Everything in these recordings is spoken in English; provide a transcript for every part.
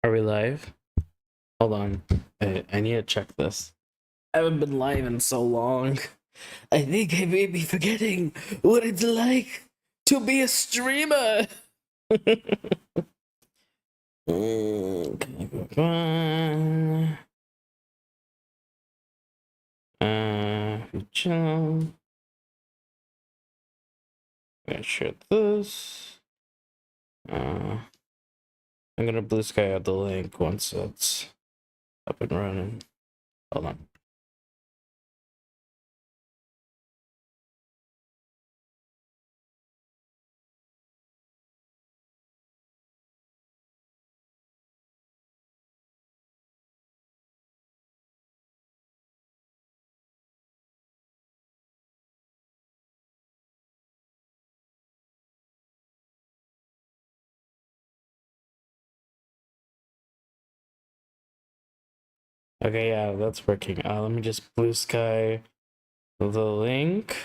Are we live? Hold on. I need to check this. I haven't been live in so long. I think I may be forgetting what it's like to be a streamer. Come on. Chill. Gonna share this. I'm gonna blue sky out the link once it's up and running. Hold on. Okay, yeah, that's working. Let me just blue sky the link.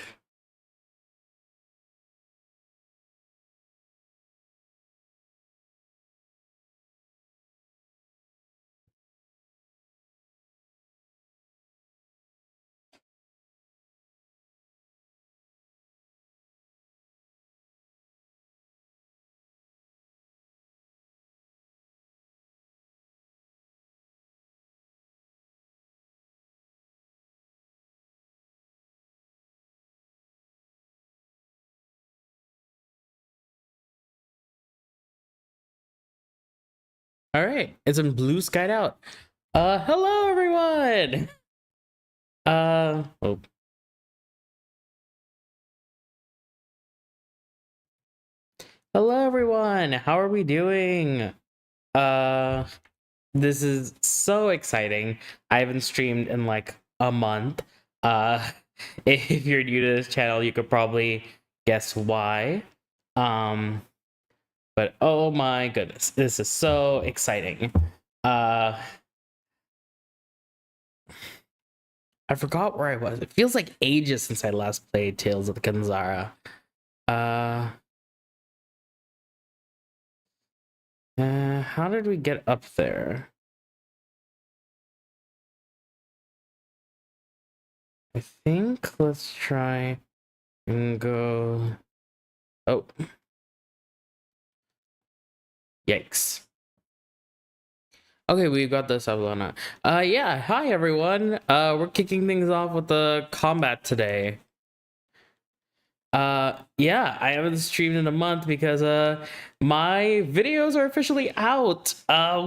All right, it's in blue skied out. Hello everyone. Oh. Hello everyone. How are we doing? Uh, this is so exciting. I haven't streamed in like a month. Uh, if you're new to this channel, you could probably guess why. But oh my goodness, this is so exciting. I forgot where I was. It feels like ages since I last played Tales of the Kenzera. How did we get up there? I think let's try and go. Oh. Yikes. Okay, we got this, Avalana. Yeah, hi everyone. We're kicking things off with the combat today. Yeah, I haven't streamed in a month because my videos are officially out,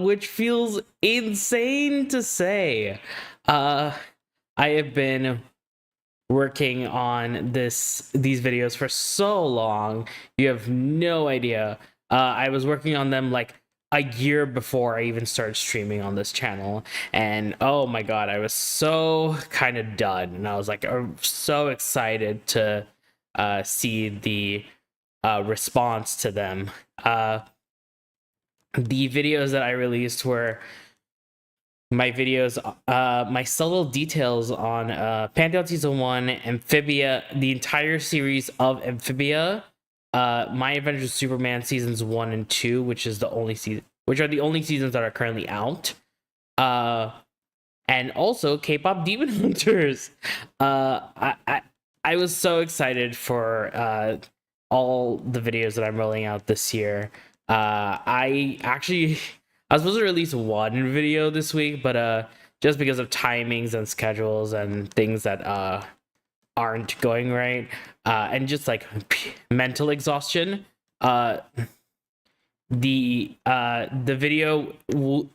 which feels insane to say. I have been working on these videos for so long. You have no idea. I was working on them like a year before I even started streaming on this channel, and oh my god, I was so kind of done, and I was like so excited to see the response to them. The videos that I released were my videos, my subtle details on Pantheon Season 1, Amphibia, the entire series of Amphibia, My Adventures with Superman Seasons 1 and 2, which are the only seasons that are currently out. And also K-pop Demon Hunters. I was so excited for all the videos that I'm rolling out this year. I was supposed to release one video this week, but just because of timings and schedules and things that aren't going right, and just like mental exhaustion, the video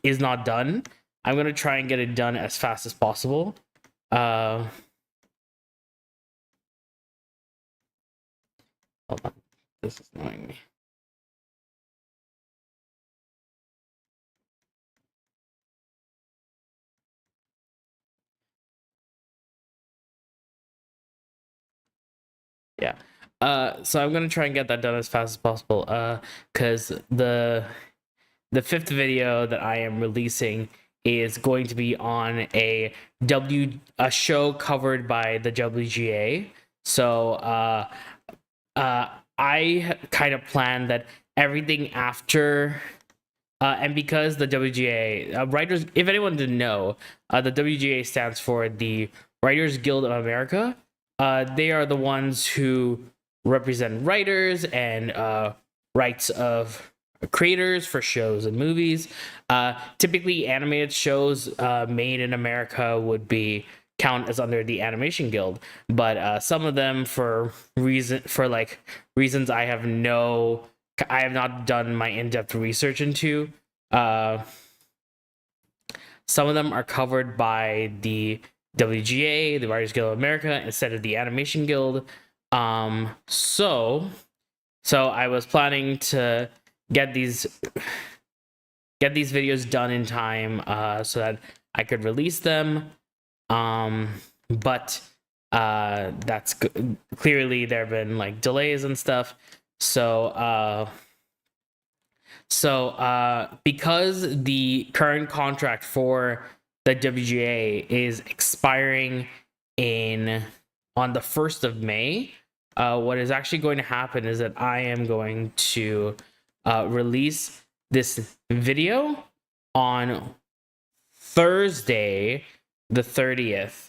is not done. I'm gonna try and get it done as fast as possible. Hold on, this is annoying me. Yeah. So I'm gonna try and get that done as fast as possible. Because the fifth video that I am releasing is going to be on a show covered by the WGA. So I kind of planned that everything after and because the WGA writers, if anyone didn't know, the WGA stands for the Writers Guild of America. They are the ones who represent writers and rights of creators for shows and movies. Typically, animated shows made in America would be count as under the Animation Guild, but some of them for reasons I have not done my in-depth research into. Some of them are covered by the WGA, the Writers Guild of America, instead of the Animation Guild. So I was planning to get these videos done in time so that I could release them. But that's clearly there have been like delays and stuff. So because the current contract for the WGA is expiring on the 1st of May, what is actually going to happen is that I am going to release this video on Thursday the 30th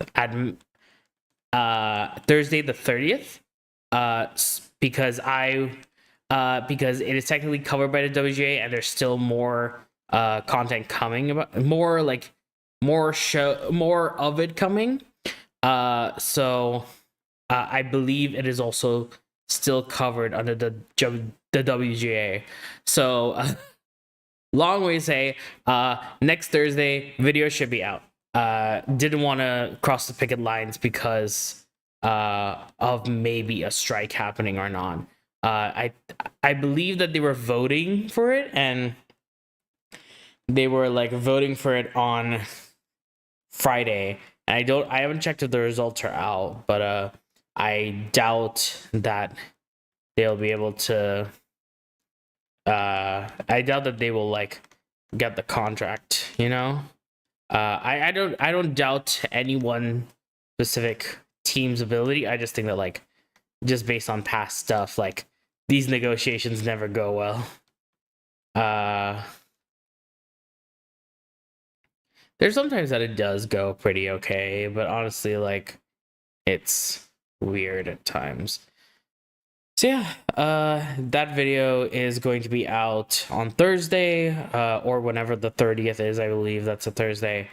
because because it is technically covered by the WGA and there's still more content coming, about more of it coming. So I believe it is also still covered under the WGA. So long way to say, next Thursday video should be out. Didn't want to cross the picket lines because of maybe a strike happening or not. I believe that they were voting for it, and they were like voting for it on Friday. And I haven't checked if the results are out, but I doubt that they'll be able to. I doubt that they will like get the contract. You know, I don't doubt any one specific team's ability. I just think that like just based on past stuff, like these negotiations never go well. There's sometimes that it does go pretty okay, but honestly, like it's weird at times. So yeah, that video is going to be out on Thursday, or whenever the 30th is. I believe that's a Thursday.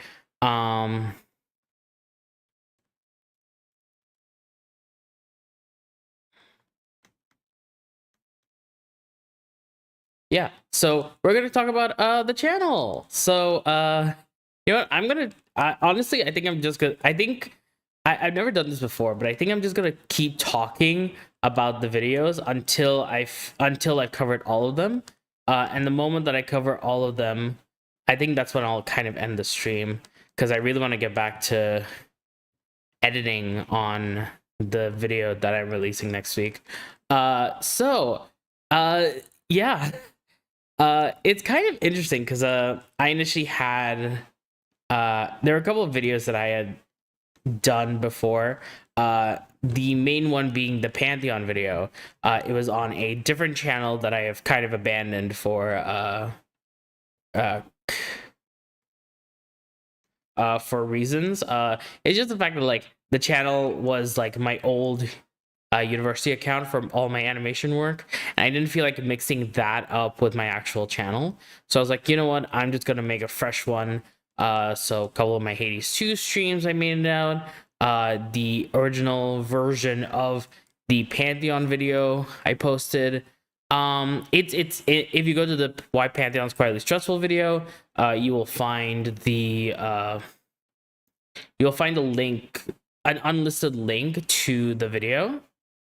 Yeah, so we're gonna talk about the channel. So you know what? Honestly, I think I'm just gonna. I've never done this before, but I think I'm just gonna keep talking about the videos until I've covered all of them. And the moment that I cover all of them, I think that's when I'll kind of end the stream, because I really want to get back to editing on the video that I'm releasing next week. Yeah. It's kind of interesting because I initially had there were a couple of videos that I had done before. The main one being the Pantheon video. It was on a different channel that I have kind of abandoned for reasons. It's just the fact that like the channel was like my old university account for all my animation work, and I didn't feel like mixing that up with my actual channel. So I was like, you know what, I'm just gonna make a fresh one. So a couple of my Hades 2 streams I made it out. The original version of the Pantheon video I posted. If you go to the Why Pantheon's Quietly Stressful video, you will find the link, an unlisted link to the video,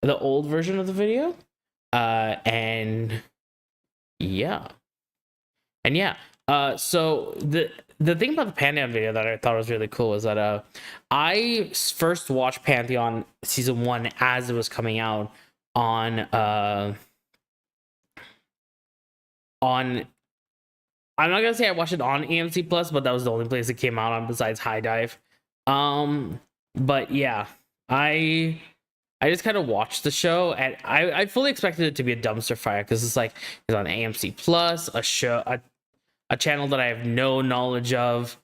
the old version of the video. And yeah. So the thing about the Pantheon video that I thought was really cool is that I first watched Pantheon season 1 as it was coming out on I'm not gonna say I watched it on AMC Plus, but that was the only place it came out on besides High Dive. But yeah, I just kind of watched the show, and I fully expected it to be a dumpster fire because it's on AMC Plus, a channel that I have no knowledge of,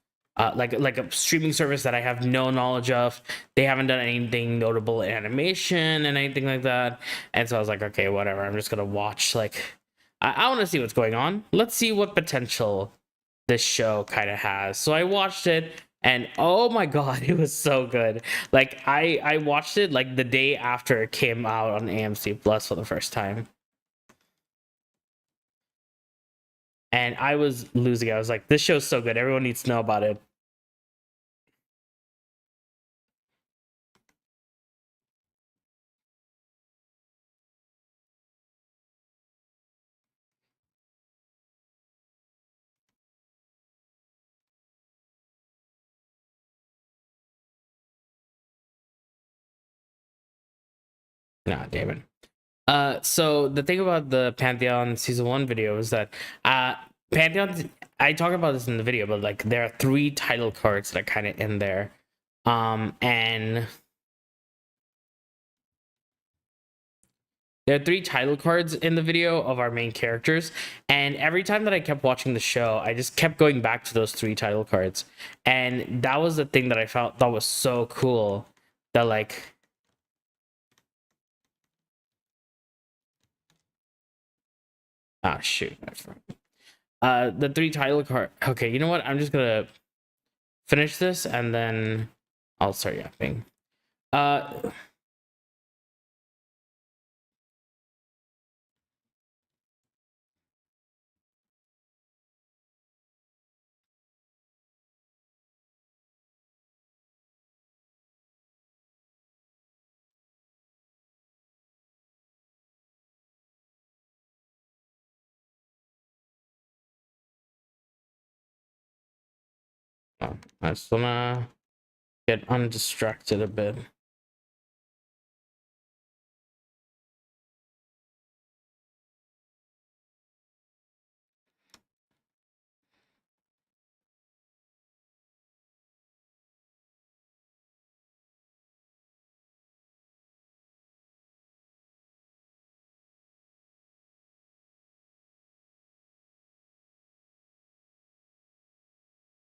like a streaming service that I have no knowledge of. They haven't done anything notable in animation and anything like that. And so I was like, okay, whatever. I'm just gonna watch. Like, I want to see what's going on. Let's see what potential this show kind of has. So I watched it, and oh my god, it was so good. Like I watched it like the day after it came out on AMC Plus for the first time. And I was losing. I was like, this show's so good. Everyone needs to know about it. Nah, damn it. So the thing about the Pantheon season 1 video is that Pantheon, I talk about this in the video, but like there are 3 title cards that are kind of in there. And there are 3 title cards in the video of our main characters, and every time that I kept watching the show, I just kept going back to those 3 title cards, and that was the thing that I thought was so cool. That like, shoot, the 3 title card. Okay, you know what? I'm just gonna finish this and then I'll start yapping. I just wanna get undistracted a bit.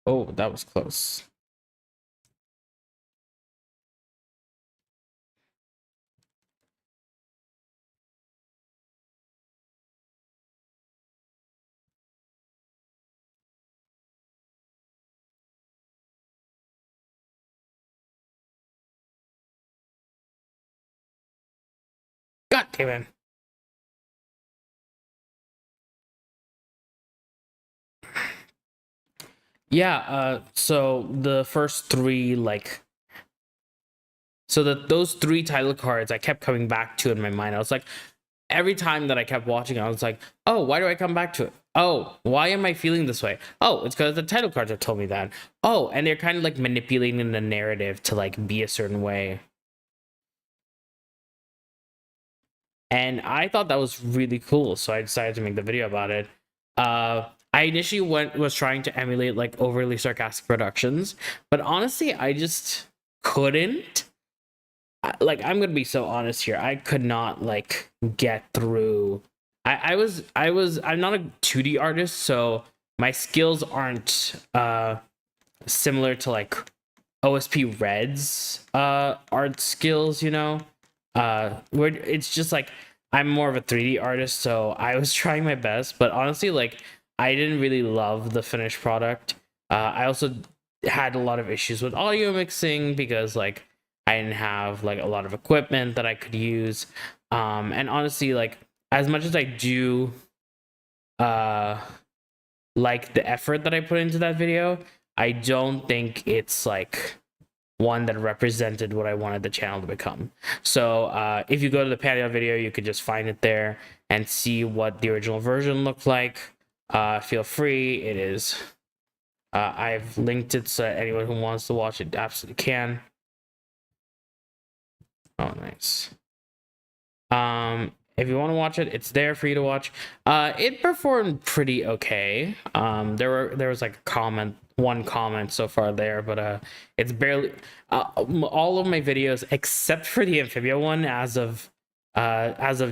Oh, that was close. God damn it. Yeah, so the first 3, like, so those 3 title cards I kept coming back to in my mind. I was like, every time that I kept watching, I was like, oh, why do I come back to it? Oh, why am I feeling this way? Oh, it's because the title cards have told me that. Oh, and they're kind of like manipulating the narrative to like be a certain way. And I thought that was really cool, so I decided to make the video about it. I initially was trying to emulate like overly sarcastic productions, but honestly, I just couldn't. Like, I'm gonna be so honest here. I could not like get through. I'm not a 2D artist, so my skills aren't similar to like OSP Red's art skills, you know. Where it's just like I'm more of a 3D artist, so I was trying my best, but honestly, like, I didn't really love the finished product. I also had a lot of issues with audio mixing because like I didn't have like a lot of equipment that I could use. And honestly, like, as much as I do like the effort that I put into that video, I don't think it's like one that represented what I wanted the channel to become. So if you go to the Pantheon video, you could just find it there and see what the original version looked like. Feel free. It is. I've linked it so anyone who wants to watch it absolutely can. Oh, nice. If you want to watch it, it's there for you to watch. It performed pretty okay. There was like one comment so far there, but it's barely all of my videos except for the Amphibia one as of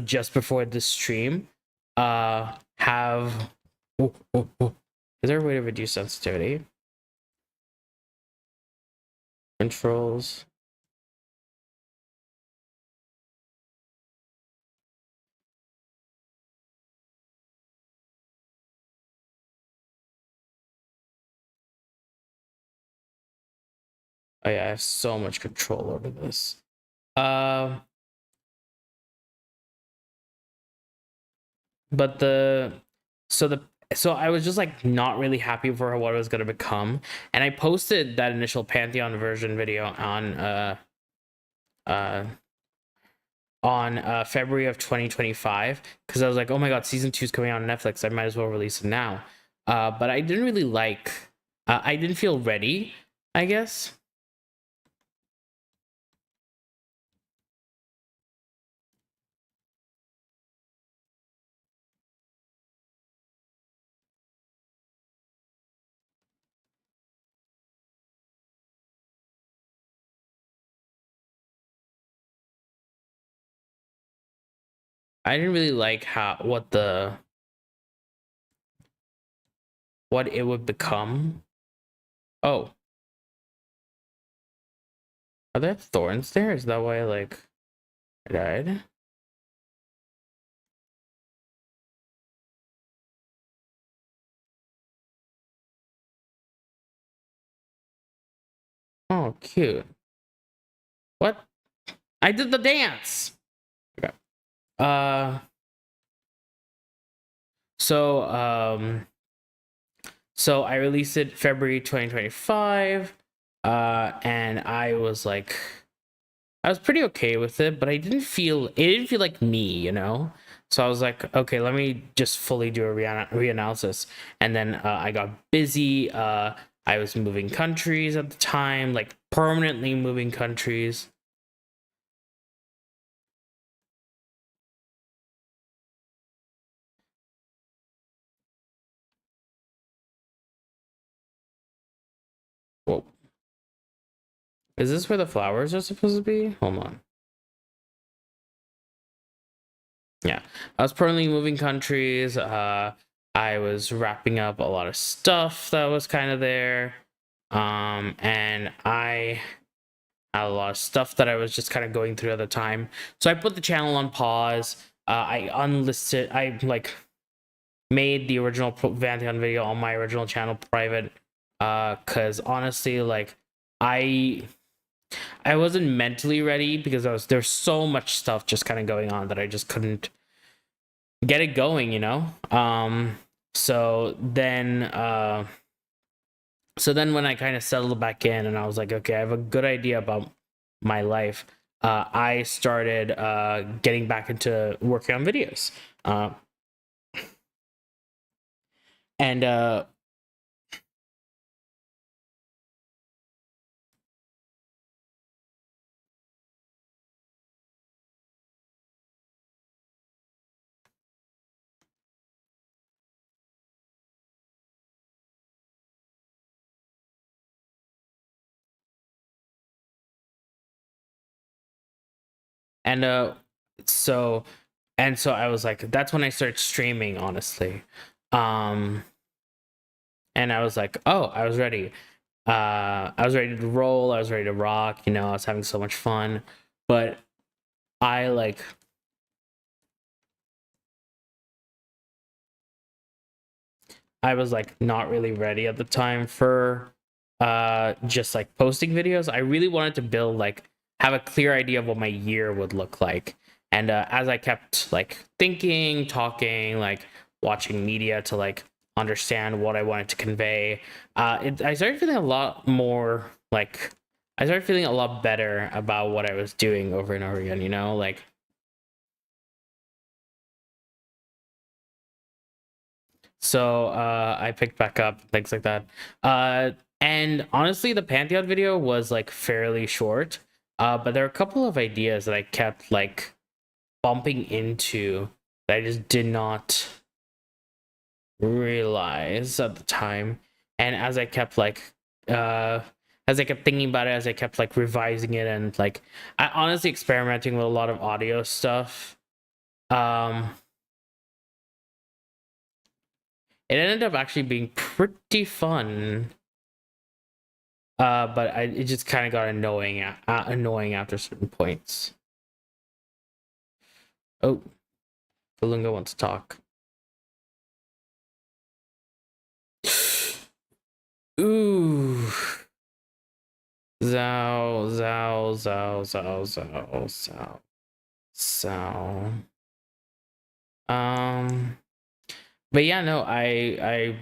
just before this stream have Is there a way to reduce sensitivity? Controls. Oh yeah, I have so much control over this. Uh, but so I was just like not really happy for what it was gonna become, and I posted that initial Pantheon version video uh on February of 2025 because I was like, oh my god, season 2 is coming out on Netflix. I might as well release it now. But I didn't really like. I didn't feel ready, I guess. I didn't really like what it would become. Oh, are there thorns there? Is that why I died? Oh, cute. What? I did the dance. Okay. Uh. So So I released it February 2025. And I was pretty okay with it, but it didn't feel like me, you know? So I was like, okay, let me just fully do a reanalysis. And then I got busy. I was moving countries at the time, like permanently moving countries. Whoa. Is this where the flowers are supposed to be? Hold on. Yeah, I was permanently moving countries. I was wrapping up a lot of stuff that was kind of there. And I had a lot of stuff that I was just kind of going through at the time. So I put the channel on pause. I unlisted, I like made the original Vantheon video on my original channel private. Cause honestly, like I I wasn't mentally ready because there's so much stuff just kind of going on that I just couldn't get it going, you know? So then when I kind of settled back in and I was like, okay, I have a good idea about my life, I started getting back into working on videos. And and so so I was like, that's when I started streaming, honestly. Um and I was like, oh, I was ready. I was ready to roll, I was ready to rock, you know, I was having so much fun. But I like I was like not really ready at the time for just like posting videos. I really wanted to build like have a clear idea of what my year would look like. And as I kept like thinking, talking, like watching media to like understand what I wanted to convey, I started feeling a lot more like I started feeling a lot better about what I was doing over and over again, you know, like so I picked back up things like that. And honestly, the Pantheon video was like fairly short. But there are a couple of ideas that I kept like bumping into that I just did not realize at the time. And as I kept thinking about it, as I kept like revising it and like I honestly experimenting with a lot of audio stuff. Um It ended up actually being pretty fun. But it just kind of got annoying after certain points. Oh, Balunga wants to talk. Ooh. Zao, Zao, Zao, Zao, Zao, Zao, Zao. But yeah, no, I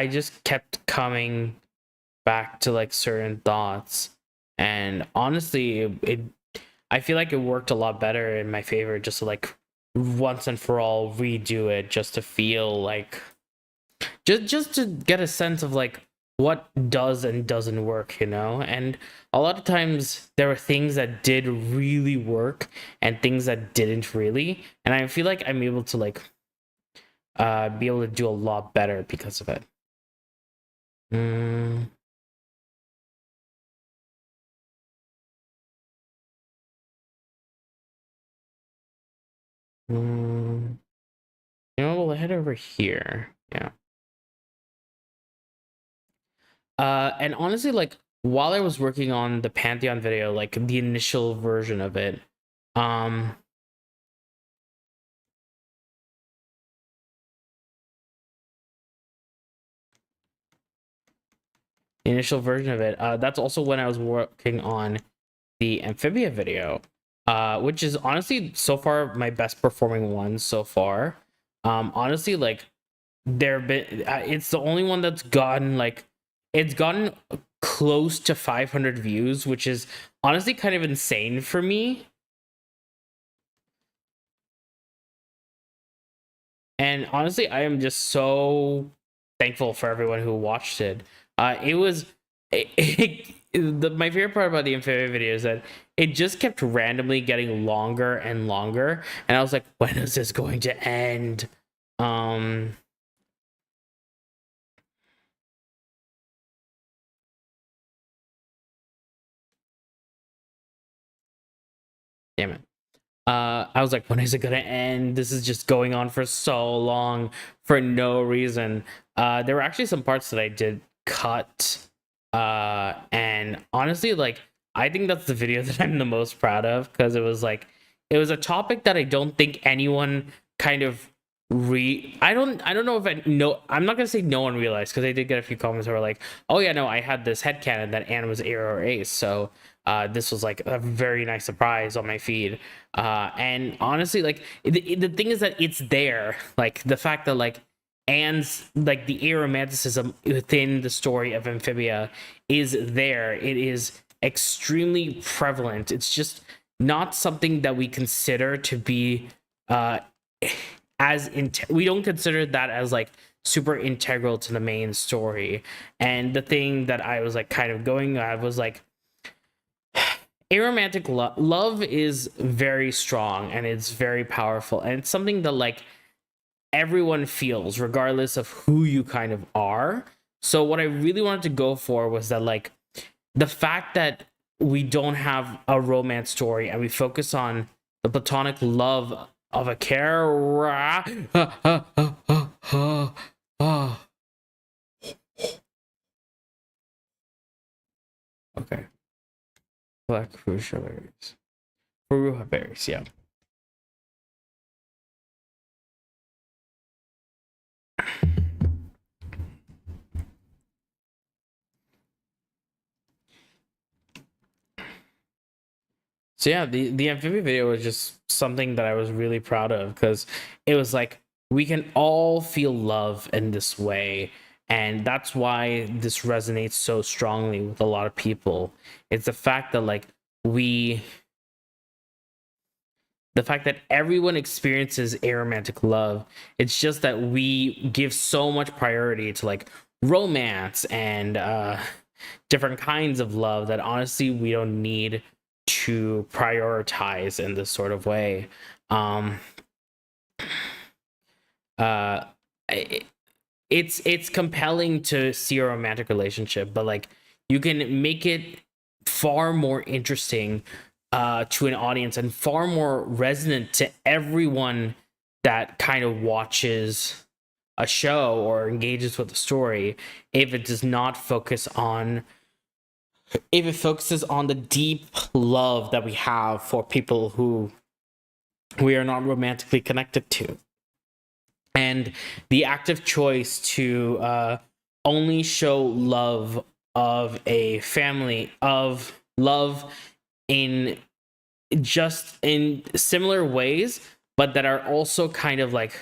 just kept coming back to like certain thoughts, and honestly, I feel like it worked a lot better in my favor just to like once and for all redo it, just to feel like just to get a sense of like what does and doesn't work, you know. And a lot of times there were things that did really work and things that didn't really, and I feel like I'm able to like be able to do a lot better because of it. mm, mm. You know, we'll head over here. Yeah. And honestly, like while I was working on the Pantheon video, like the initial version of it, um, the initial version of it, that's also when I was working on the Amphibia video, which is honestly so far my best performing one so far. Honestly, like there been it's the only one that's gotten like it's gotten close to 500 views, which is honestly kind of insane for me. And honestly, I am just so thankful for everyone who watched it. It was my favorite part about the Infinity video is that it just kept randomly getting longer and longer, and I was like, when is this going to end? Um, Damn it. I was like, when is it gonna end? This is just going on for so long for no reason. There were actually some parts that I did cut. And honestly, like, I think that's the video that I'm the most proud of because it was a topic that I don't think anyone kind of I don't know if I know I'm not gonna say no one realized because I did get a few comments that were like, oh yeah, no, I had this headcanon that Anne was Air or Ace. So this was like a very nice surprise on my feed. And honestly, like the thing is that it's there. Like the fact that like Anne's like the aromanticism within the story of Amphibia is there. It is extremely prevalent. It's just not something that we consider to be uh we don't consider that as like super integral to the main story. And the thing that I was like kind of going, I was like, aromantic love is very strong and it's very powerful, and it's something that like everyone feels regardless of who you kind of are. So what I really wanted to go for was that like the fact that we don't have a romance story and we focus on the platonic love of a character. Okay. Black Fuchsia berries. Furuha berries, yeah. So yeah, the amphibia video was just something that I was really proud of because it was like we can all feel love in this way, and that's why this resonates so strongly with a lot of people. It's the fact that like we the fact that everyone experiences aromantic love. It's just that we give so much priority to like romance and different kinds of love that honestly we don't need to prioritize in this sort of way. Um, uh, it's compelling to see a romantic relationship, but like you can make it far more interesting to an audience and far more resonant to everyone that kind of watches a show or engages with the story if it does not focus on if it focuses on the deep love that we have for people who we are not romantically connected to, and the active choice to only show love of a family, of love in just in similar ways, but that are also kind of like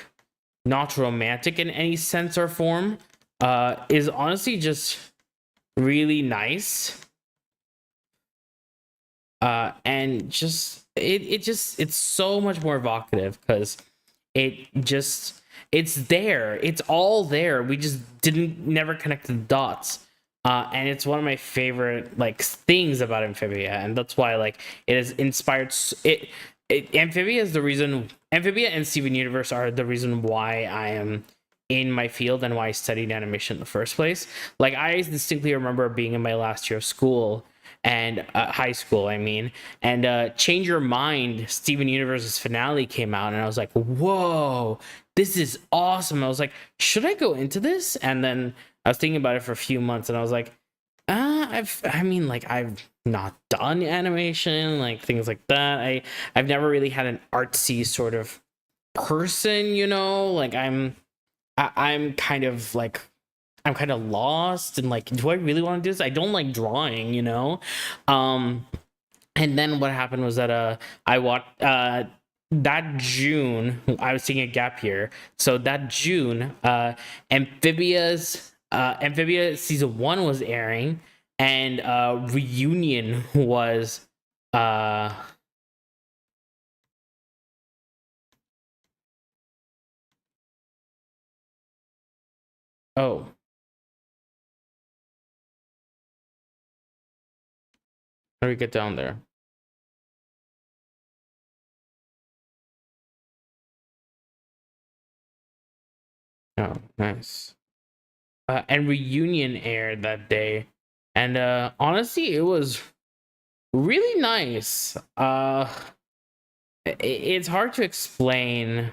not romantic in any sense or form, is honestly just really nice. And just it's so much more evocative because it just it's there, it's all there, we just didn't never connect the dots. And it's one of my favorite like things about Amphibia, and that's why like it has inspired Amphibia is the reason. Amphibia and Steven Universe are the reason why I am in my field and why I studied animation in the first place. Like I distinctly remember being in my last year of school and high school, I mean, and Change Your Mind, Steven Universe's finale came out, and I was like, whoa, this is awesome. I was like, should I go into this? And then I was thinking about it for a few months, and I was like, I've not done animation, like things like that. I've never really had an artsy sort of person, you know, like I'm kind of like I'm kind of lost and like, do I really want to do this? I don't like drawing, you know. um and then what happened was that I watched that June, I was taking a gap year, so that June Amphibia season 1 was airing, and Reunion was uh oh, how do we get down there? Oh, nice. And Reunion aired that day, and honestly, it was really nice. It's hard to explain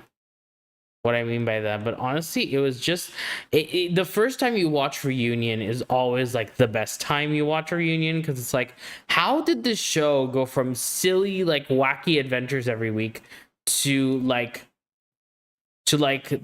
what I mean by that, but honestly, it was just the first time you watch Reunion is always like the best time you watch Reunion, because it's like, how did this show go from silly like wacky adventures every week to like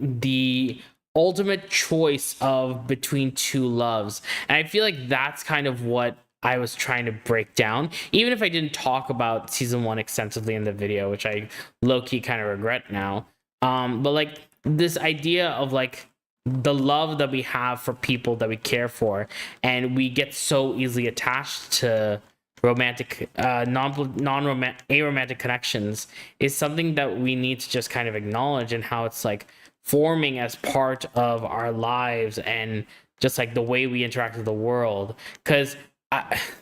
the ultimate choice of between two loves? And I feel like that's kind of what I was trying to break down, even if I didn't talk about season 1 extensively in the video, which I low-key kind of regret now. But like this idea of like the love that we have for people that we care for, and we get so easily attached to romantic aromantic connections, is something that we need to just kind of acknowledge, and how it's like forming as part of our lives and just like the way we interact with the world. Because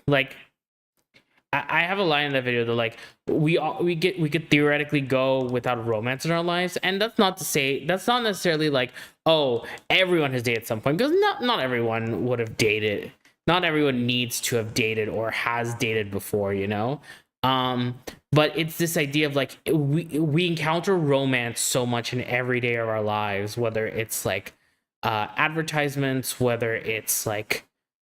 like I have a line in that video that like we could theoretically go without romance in our lives, and that's not to say, that's not necessarily like, oh, everyone has dated at some point, because not everyone would have dated, not everyone needs to have dated or has dated before, you know. But it's this idea of like we encounter romance so much in every day of our lives, whether it's like advertisements, whether it's like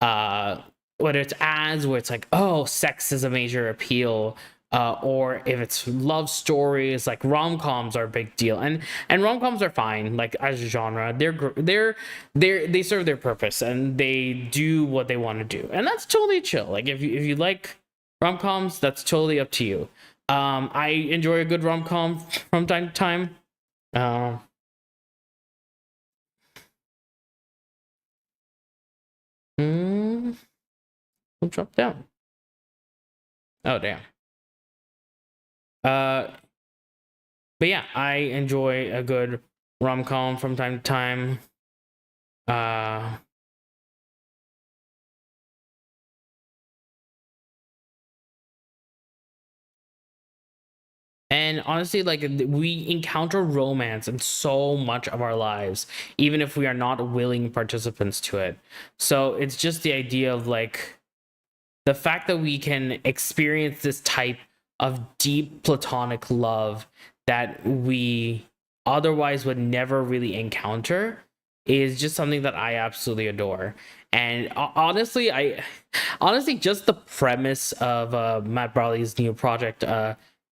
whether it's ads where it's like, oh, sex is a major appeal, or if it's love stories, like rom-coms are a big deal, and rom-coms are fine, like as a genre, they serve their purpose and they do what they want to do, and that's totally chill. Like if you like rom-coms, that's totally up to you. I enjoy a good rom-com from time to time. uh, mm, we'll drop down. Oh damn. uh but yeah, I enjoy a good rom-com from time to time. uh and honestly, like we encounter romance in so much of our lives, even if we are not willing participants to it. So it's just the idea of like the fact that we can experience this type of deep platonic love that we otherwise would never really encounter, is just something that I absolutely adore. And honestly, just the premise of Matt Bradley's new project,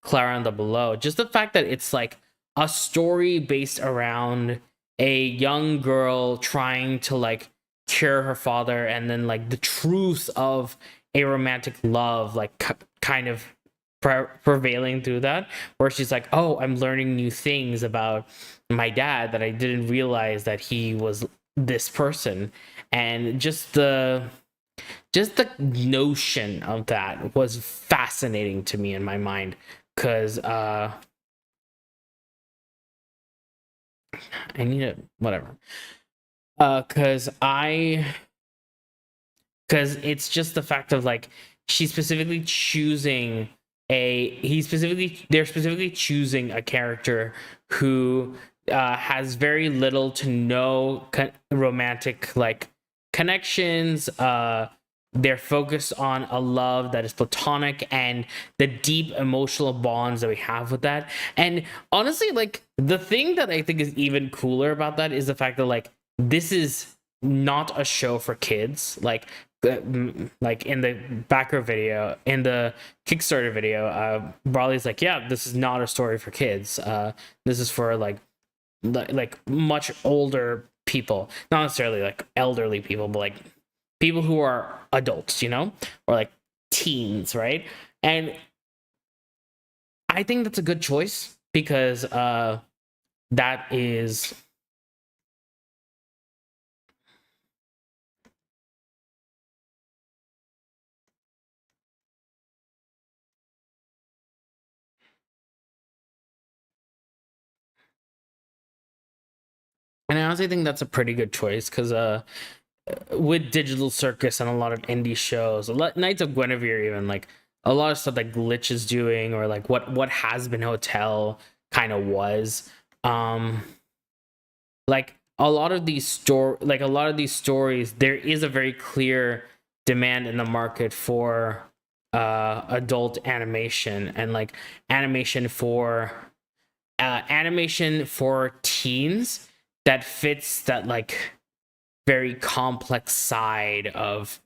Clara and the Below, just the fact that it's like a story based around a young girl trying to like cure her father, and then like the truth of a romantic love, like kind of prevailing through that, where she's like, oh, I'm learning new things about my dad that I didn't realize that he was this person. And just the notion of that was fascinating to me in my mind, because I need to whatever, because it's just the fact of like she's specifically choosing they're specifically choosing a character who has very little to no romantic like connections. They're focused on a love that is platonic and the deep emotional bonds that we have with that. And honestly, like the thing that I think is even cooler about that is the fact that like this is not a show for kids. Like in the backer video, in the Kickstarter video, Brawley's like, yeah, this is not a story for kids. This is for like much older people, not necessarily like elderly people, but like people who are adults, you know, or like teens, right? And I think that's a good choice, because that is and I honestly think that's a pretty good choice, because with Digital Circus and a lot of indie shows, Knights of Guinevere, even like a lot of stuff that Glitch is doing, or like what Has Been Hotel kind of was, like a lot of these stories, there is a very clear demand in the market for adult animation, and like animation for teens that fits that like very complex side of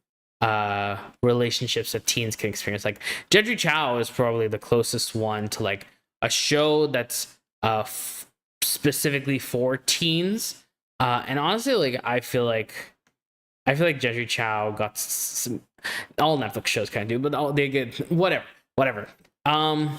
relationships that teens can experience. Like Jedri Chow is probably the closest one to like a show that's specifically for teens. And honestly, like I feel like Jedri Chow got some, all Netflix shows kind of do, but they get whatever. Um,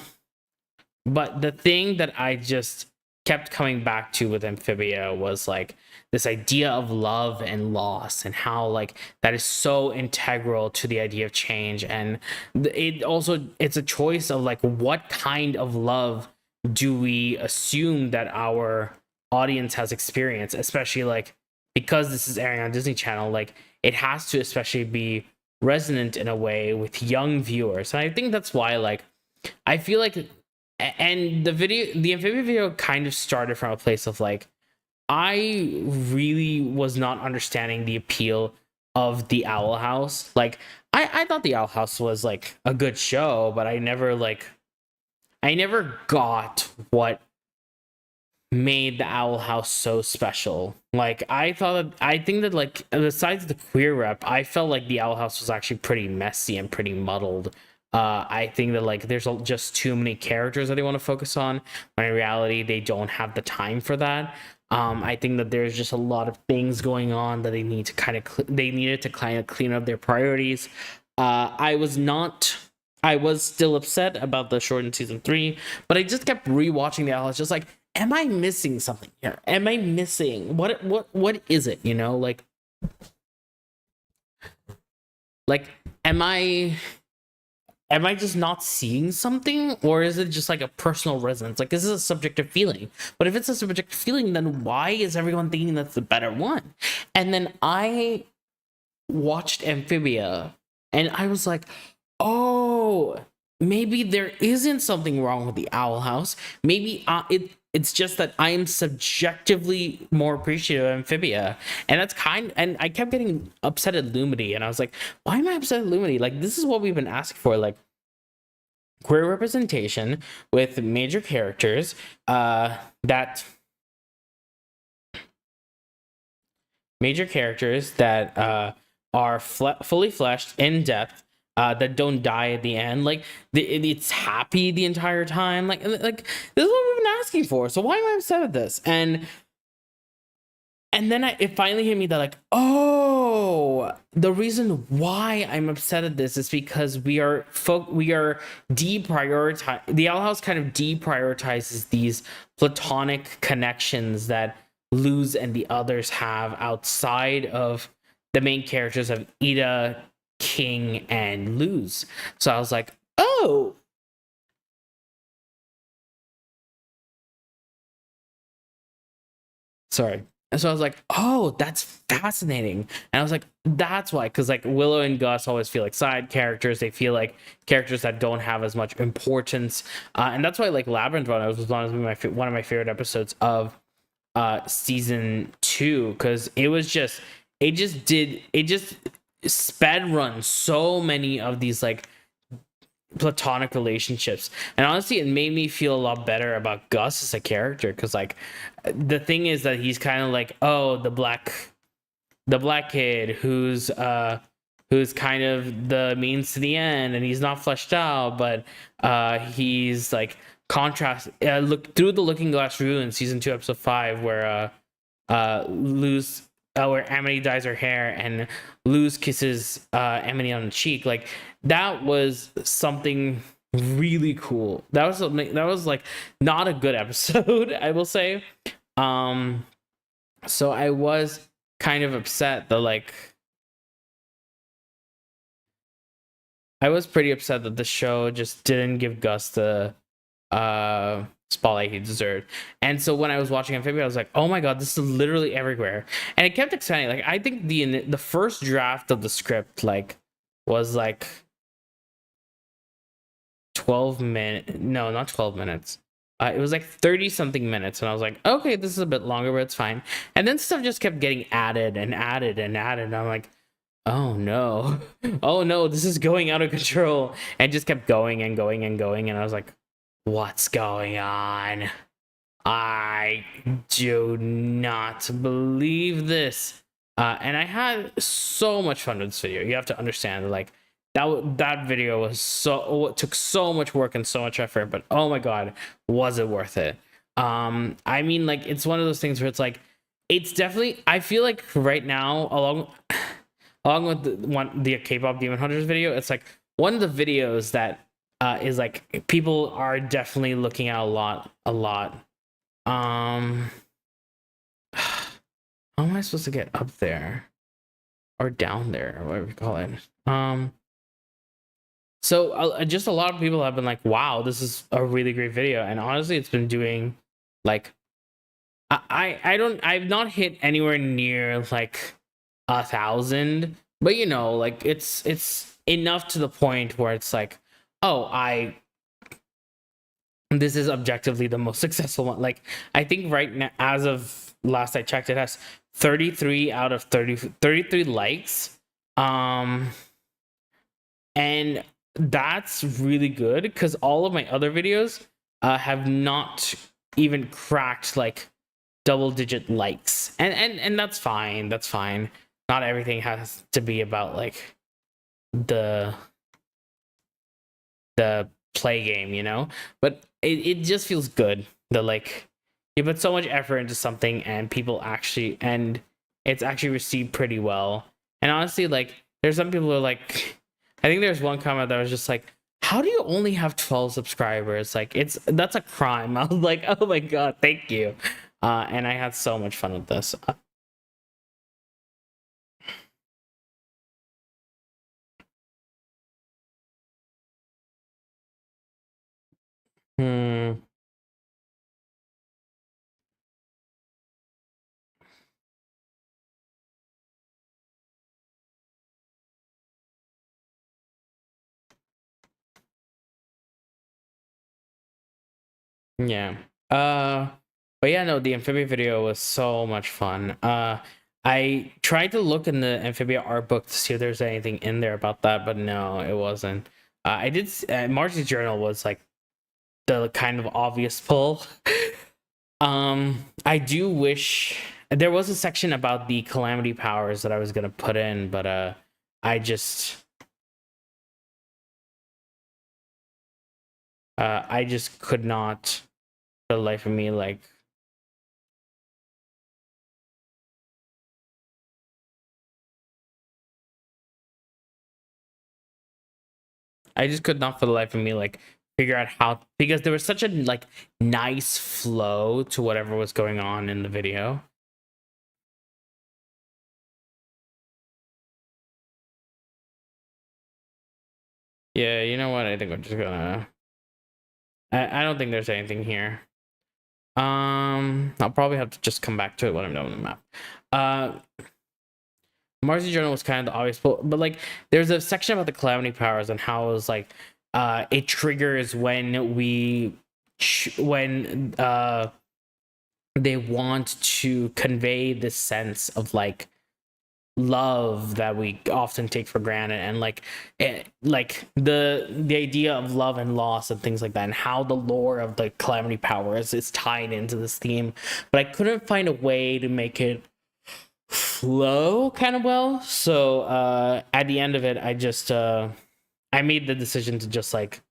but the thing that I just kept coming back to with Amphibia was like this idea of love and loss, and how like that is so integral to the idea of change. And it's a choice of like what kind of love do we assume that our audience has experienced, especially like because this is airing on Disney Channel, like it has to especially be resonant in a way with young viewers. And I think that's why like I feel like, and the Amphibia video kind of started from a place of like, I really was not understanding the appeal of the Owl House. Like I thought the Owl House was like a good show, but I never got what made the Owl House so special. Like I think that like besides the queer rep, I felt like the Owl House was actually pretty messy and pretty muddled. I think that like there's just too many characters that they want to focus on, when in reality they don't have the time for that. I think that there's just a lot of things going on that they need to they needed to kind of clean up their priorities. I was still upset about the shortened season 3, but I just kept rewatching the Owl House, just like, am I missing something here? Am I missing what is it? You know, like am I just not seeing something, or is it just like a personal resonance? Like, is this a subjective feeling? But if it's a subjective feeling, then why is everyone thinking that's the better one? And then I watched Amphibia, and I was like, oh, maybe there isn't something wrong with the Owl House. Maybe it's just that I am subjectively more appreciative of Amphibia. And and I kept getting upset at Lumity, and I was like, why am I upset at Lumity? Like, this is what we've been asking for, like queer representation with major characters that major characters that are fully fleshed in depth, that don't die at the end. Like it's happy the entire time. Like this is what we've been asking for. So why am I upset at this? And then it finally hit me that, like, oh, the reason why I'm upset at this is because we are deprioritize, the Owl House kind of deprioritizes these platonic connections that Luz and the others have outside of the main characters of Ida, King, and Luz. So I was like, oh, sorry. And so I was like, oh, that's fascinating. And I was like, that's why. Because like Willow and Gus always feel like side characters. They feel like characters that don't have as much importance. And that's why like Labyrinth Run was honestly one of my favorite episodes of season 2. Because it just sped run so many of these like platonic relationships. And honestly, it made me feel a lot better about Gus as a character, because like the thing is that he's kind of like, oh, the black kid who's kind of the means to the end, and he's not fleshed out, but he's like contrast. Look through the Looking Glass Ruin, season 2 episode 5, where Luz where Amity dyes her hair and Luz kisses Amity on the cheek. Like that was something really cool. That was something that was like not a good episode, I will say. So I was kind of upset that like I was pretty upset that the show just didn't give Gus the spotlight he deserved. And so when I was watching Amphibia, I was like, oh my god, this is literally everywhere. And it kept expanding. Like I think the first draft of the script like was like 12 minutes. No, not 12 minutes. It was like 30 something minutes, and I was like, okay, this is a bit longer, but it's fine. And then stuff just kept getting added and added and added, and I'm like, oh no, oh no, this is going out of control. And it just kept going and going and going, and I was like, what's going on? I do not believe this. And I had so much fun with this video. You have to understand, like, that video was it took so much work and so much effort, but oh my god, was it worth it? I mean, like, it's one of those things where it's like, it's definitely, I feel like right now, along with the K-pop Demon Hunters video, it's like one of the videos that is like people are definitely looking at a lot. How am I supposed to get up there or down there, or whatever you call it? So just a lot of people have been like, wow, this is a really great video. And honestly, it's been doing like, I've not hit anywhere near like 1,000, but you know, like it's enough to the point where it's like, oh, this is objectively the most successful one. Like I think right now, as of last I checked, it has 33 out of 33 likes. And that's really good, because all of my other videos have not even cracked like double-digit likes, and that's fine. That's fine. Not everything has to be about like the play game, you know. But it just feels good that like you put so much effort into something and it's actually received pretty well. And honestly, like there's some people who are like, I think there's one comment that was just like, how do you only have 12 subscribers? Like that's a crime. I was like, oh my god, thank you. And I had so much fun with this. Hmm. Yeah. But yeah, no, the Amphibia video was so much fun. I tried to look in the Amphibia art book to see if there's anything in there about that, but no, it wasn't. I did. Marcy's journal was like the kind of obvious pull. I do wish there was a section about the calamity powers that I was gonna put in, but I just I just could not for the life of me, like, I just could not for the life of me like figure out how, because there was such a like nice flow to whatever was going on in the video. Yeah, you know what? I think I'm just gonna. I don't think there's anything here. I'll probably have to just come back to it when I'm done with the map. Marcy Journal was kind of the obvious, but like there's a section about the calamity powers and how it was like it triggers when they want to convey this sense of like love that we often take for granted, and like the idea of love and loss and things like that, and how the lore of the calamity powers is tied into this theme. But I couldn't find a way to make it flow kind of well, so at the end of it I just I made the decision to just like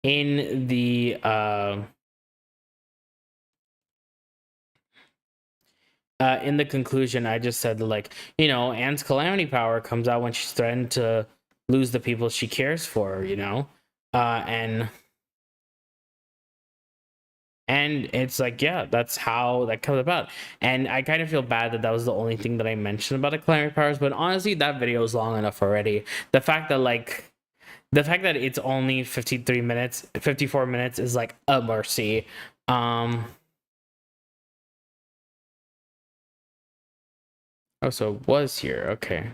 in the in the conclusion, I just said like, you know, Anne's calamity power comes out when she's threatened to lose the people she cares for, you know, and it's like, yeah, that's how that comes about. And I kind of feel bad that that was the only thing that I mentioned about the calamity powers, but honestly, that video is long enough already. The fact that it's only 53 minutes, 54 minutes is like a mercy. Oh, so it was here. Okay.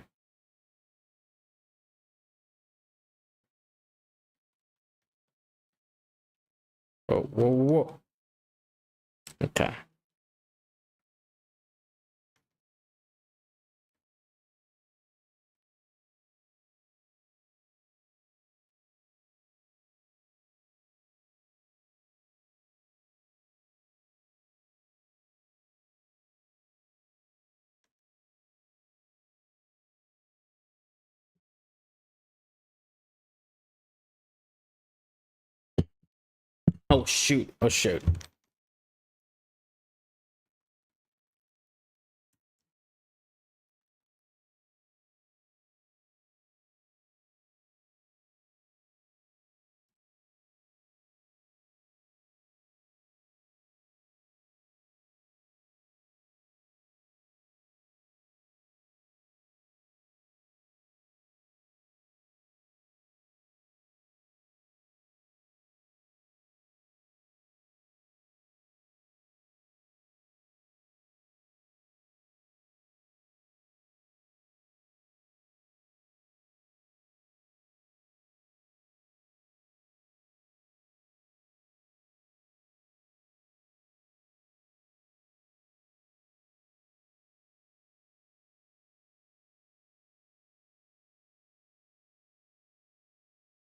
Whoa, whoa, whoa. Okay. Oh shoot. Oh shoot.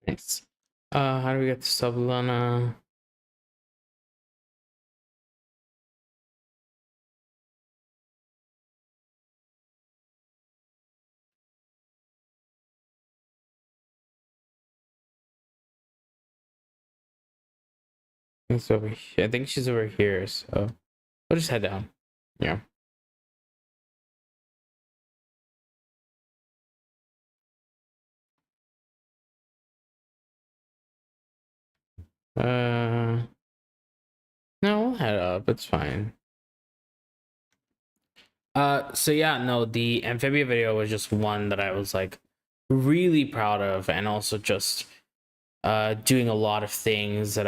Nice. How do we get to Sublana? It's over here. I think she's over here, so we'll just head down. Yeah. Uh, no, we'll head up. It's fine. So yeah, no, the amphibia video was just one that I was like really proud of, and also just doing a lot of things that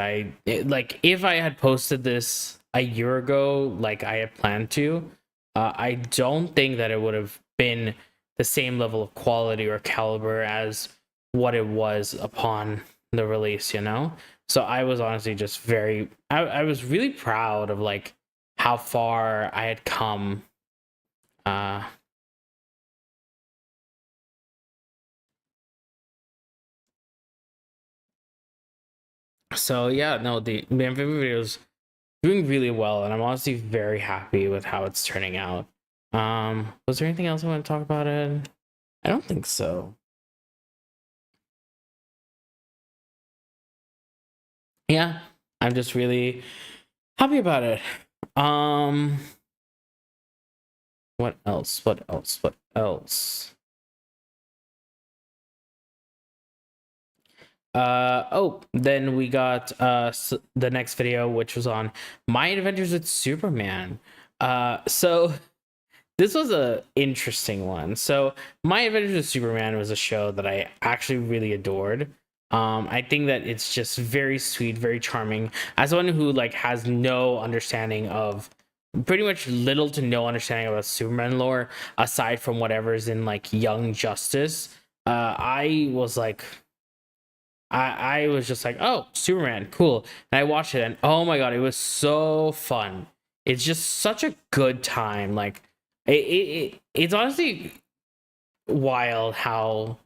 like if I had posted this a year ago like I had planned to, I don't think that it would have been the same level of quality or caliber as what it was upon the release, you know. So I was honestly just I was really proud of like how far I had come. uh so yeah, no, the amphibian video is doing really well, and I'm honestly very happy with how it's turning out. Was there anything else I want to talk about it? I don't think so. Yeah, I'm just really happy about it. Um, what else? What else? What else? Oh, then we got the next video, which was on my adventures with Superman. So this was a interesting one. So my adventures with Superman was a show that I actually really adored. I think that it's just very sweet, very charming. As someone who like has no understanding of, pretty much little to no understanding about Superman lore aside from whatever's in like Young Justice, I was like, I was just like, oh, Superman, cool. And I watched it, and oh my god, it was so fun. It's just such a good time. Like, it's honestly wild how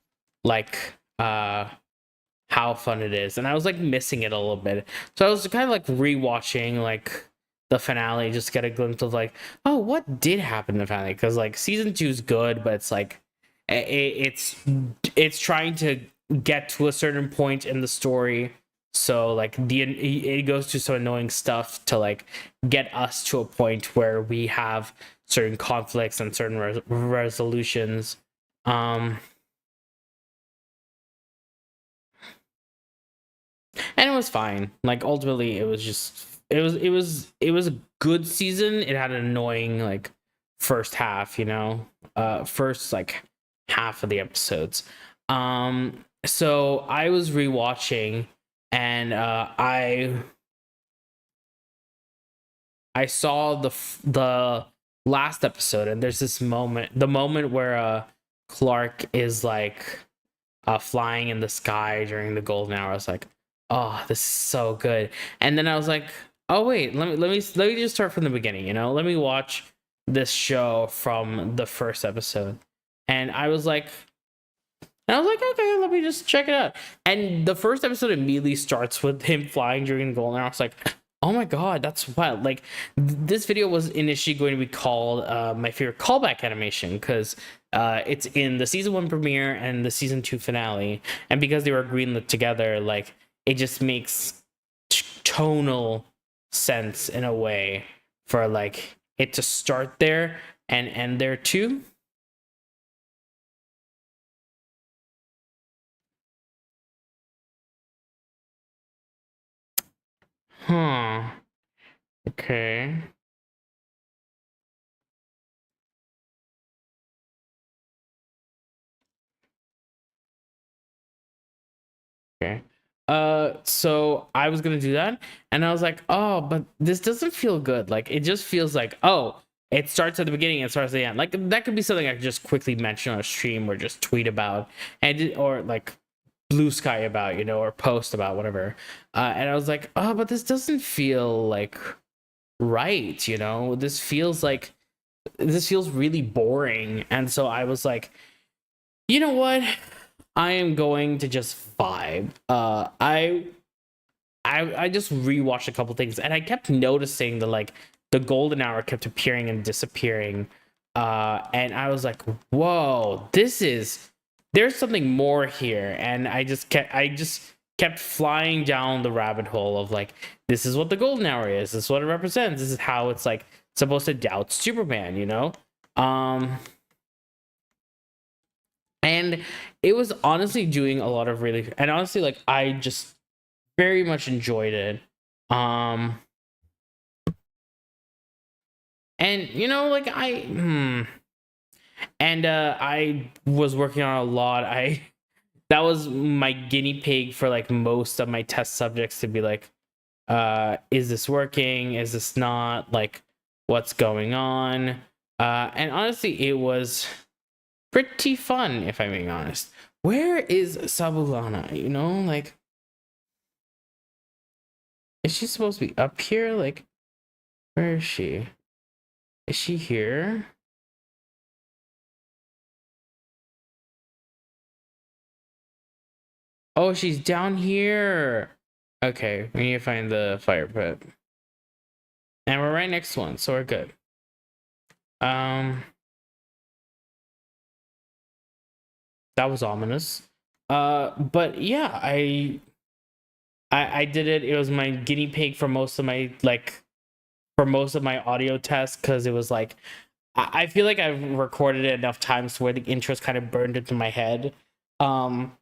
like how fun it is. And I was like missing it a little bit, so I was kind of like rewatching like the finale, just get a glimpse of like, oh, what did happen in the finale? Because like season 2 is good, but it's like it's trying to get to a certain point in the story, so like it goes to some annoying stuff to like get us to a point where we have certain conflicts and certain resolutions. um and it was fine. Like ultimately it was just it was a good season. It had an annoying like first half, first like half of the episodes. So I was rewatching, and I saw the last episode, and there's this moment, the moment where Clark is like flying in the sky during the golden hour. I was like, oh, this is so good. And then I was like, oh wait, let me just start from the beginning. Let me watch this show from the first episode. And I was like, okay, let me just check it out. And the first episode immediately starts with him flying during the golden hour. I was like, oh my god, that's wild. Like, this video was initially going to be called my favorite callback animation, because it's in the season 1 premiere and the season 2 finale. And because they were greenlit together, like, it just makes tonal sense in a way for like it to start there and end there too. Huh. Okay. Okay. So I was gonna do that, and I was like, oh, but this doesn't feel good. Like, it just feels like, oh, it starts at the beginning and starts at the end. Like, that could be something I could just quickly mention on a stream or just tweet about, or like blue sky about, or post about, whatever. And I was like, oh, but this doesn't feel like right. This feels really boring. And so I was like, you know what? I am going to just vibe. I just rewatched a couple things, and I kept noticing that like the golden hour kept appearing and disappearing. And I was like, whoa, there's something more here. And I just kept flying down the rabbit hole of like, this is what the golden hour is. This is what it represents. This is how it's like supposed to doubt Superman. And it was honestly doing a lot of really, and honestly, like, I just very much enjoyed it. Um and like I was working on a lot. I That was my guinea pig for like most of my test subjects, to be like, is this working? Is this not? Like, what's going on? And honestly, it was pretty fun, if I'm being honest. Where is Sabulana? Like, is she supposed to be up here? Like, where is she? Is she here? Oh, she's down here. Okay, we need to find the fire pit. And we're right next to one, so we're good. Um, That was ominous. But yeah, I did it. It was my guinea pig for most of my audio tests, because it was like I feel like I've recorded it enough times where the intros kind of burned into my head. Um,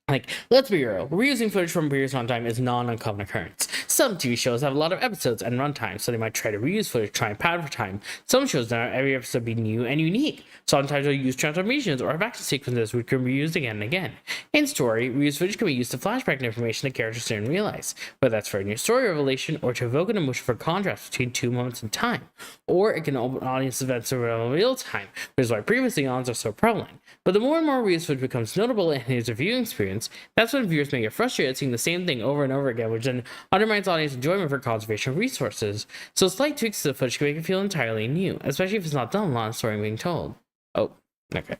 like, let's be real, reusing footage from previous runtime is not an uncommon occurrence. Some TV shows have a lot of episodes and runtime, so they might try to reuse footage, try and pad for time. Some shows don't have every episode be new and unique. Sometimes they'll use transformations or have action sequences which can be reused again and again. In story, reused footage can be used to flashback information that characters didn't realize, whether that's for a new story revelation or to evoke an emotion for contrast between two moments in time. Or it can open audience events in real time, which is why previously ons are so prevalent. But the more and more reused footage becomes notable in his viewing experience, that's when viewers may get frustrated seeing the same thing over and over again, which then undermines audience enjoyment for conservation of resources. So slight tweaks to the footage can make it feel entirely new, especially if it's not done a lot of story being told. Oh, okay.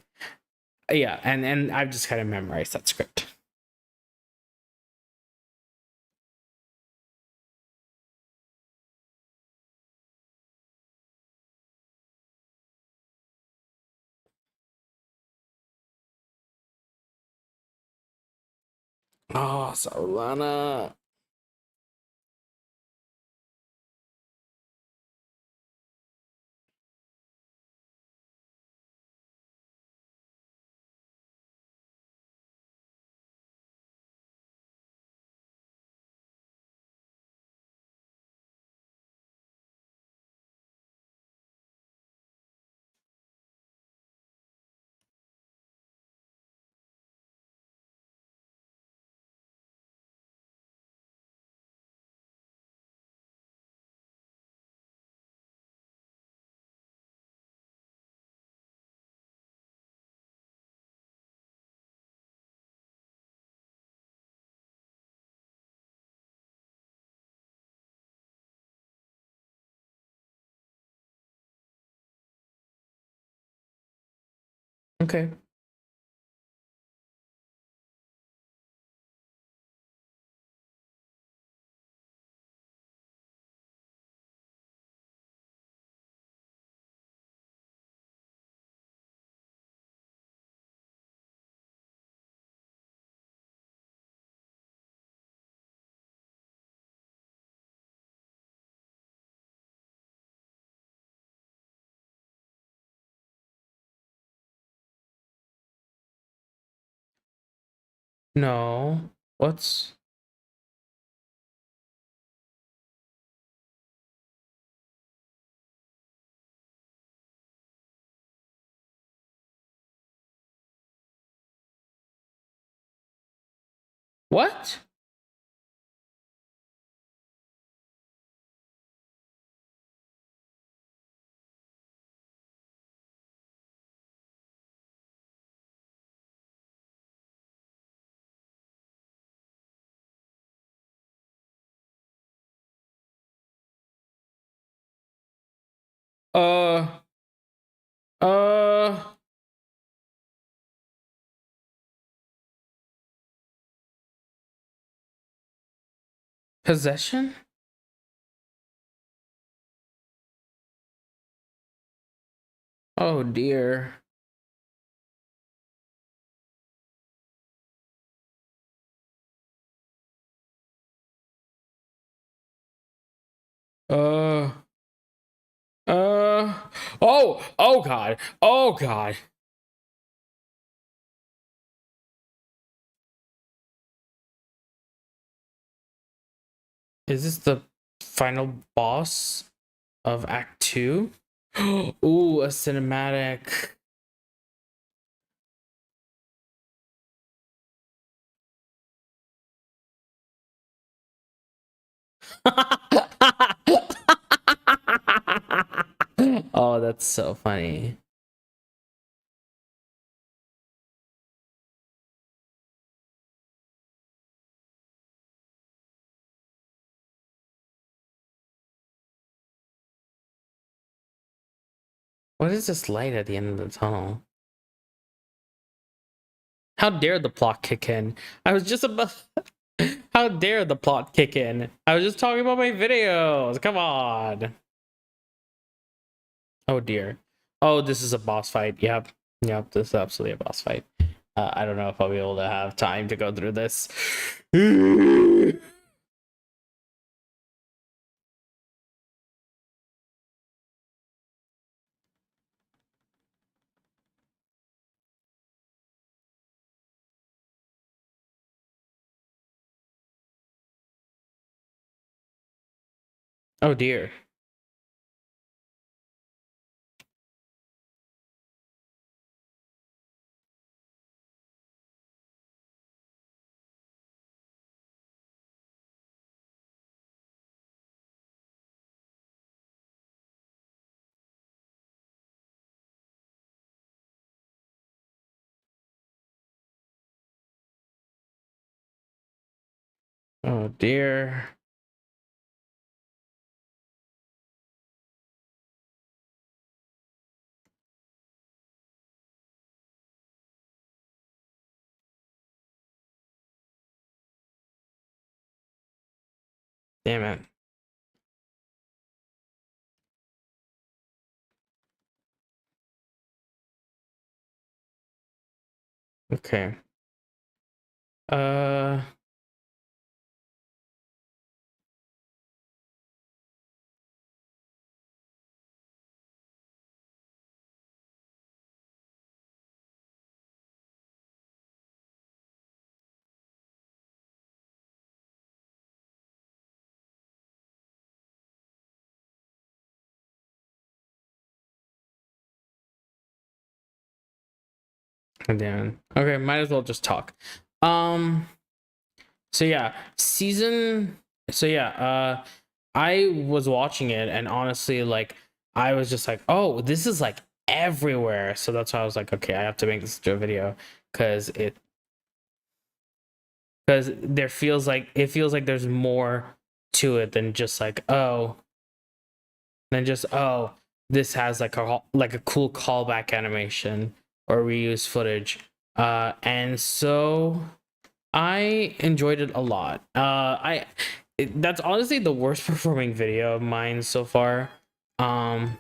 Yeah, and I've just kind of memorized that script. Oh, Solana. Okay. No. What's what? Uh uh Possession? Oh dear. Uh uh oh god. Oh god. Is this the final boss of Act 2? Ooh, a cinematic. Oh, that's so funny. What is this light at the end of the tunnel? How dare the plot kick in? I was just about. How dare the plot kick in? I was just talking about my videos. Come on. Oh dear. Oh, this is a boss fight. Yep. Yep. This is absolutely a boss fight. I don't know if I'll be able to have time to go through this. Oh dear. Oh dear. Damn it. Okay. Uh damn. Okay, might as well just talk. Um so yeah, I was watching it and honestly like I was just like, "Oh, this is like everywhere." So that's why I was like, "Okay, I have to make this into a video cuz it feels like there's more to it than just like, oh, this has like a cool callback animation or reuse footage." And so I enjoyed it a lot. That's honestly the worst performing video of mine so far. Um,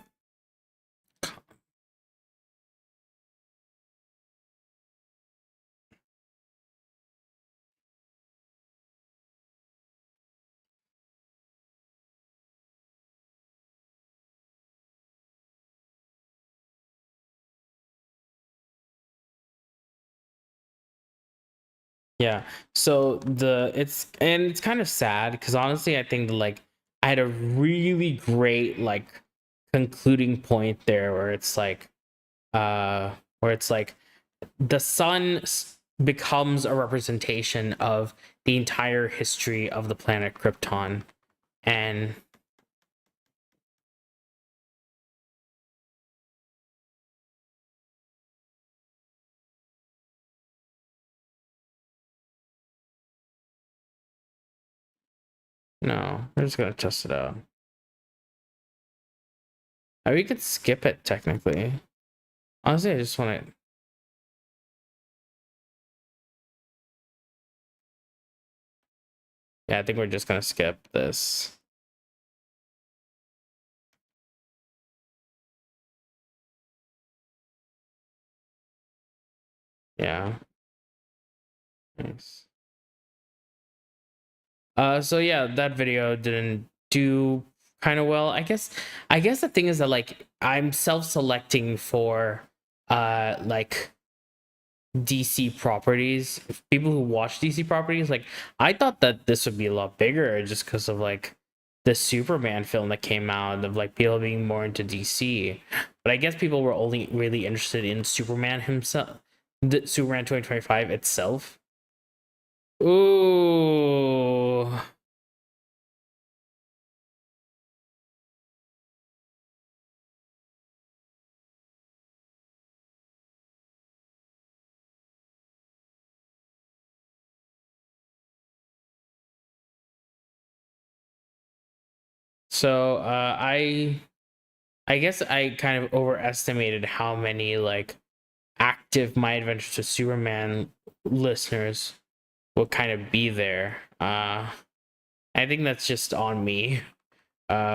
yeah. So it's kind of sad because honestly, I think like I had a really great like concluding point there where it's like the sun becomes a representation of the entire history of the planet Krypton. And no, we're just gonna test it out. We could skip it technically. Honestly, I just want to. Yeah, I think we're just gonna skip this. Yeah. Nice. So yeah, that video didn't do kind of well. I guess the thing is that like I'm self-selecting for like DC properties. People who watch DC properties, like I thought that this would be a lot bigger just because of like the Superman film that came out of like people being more into DC. But I guess people were only really interested in Superman himself, the Superman 2025 itself. Ooh. So I guess I kind of overestimated how many like active My Adventures to Superman listeners will kind of be there. I think that's just on me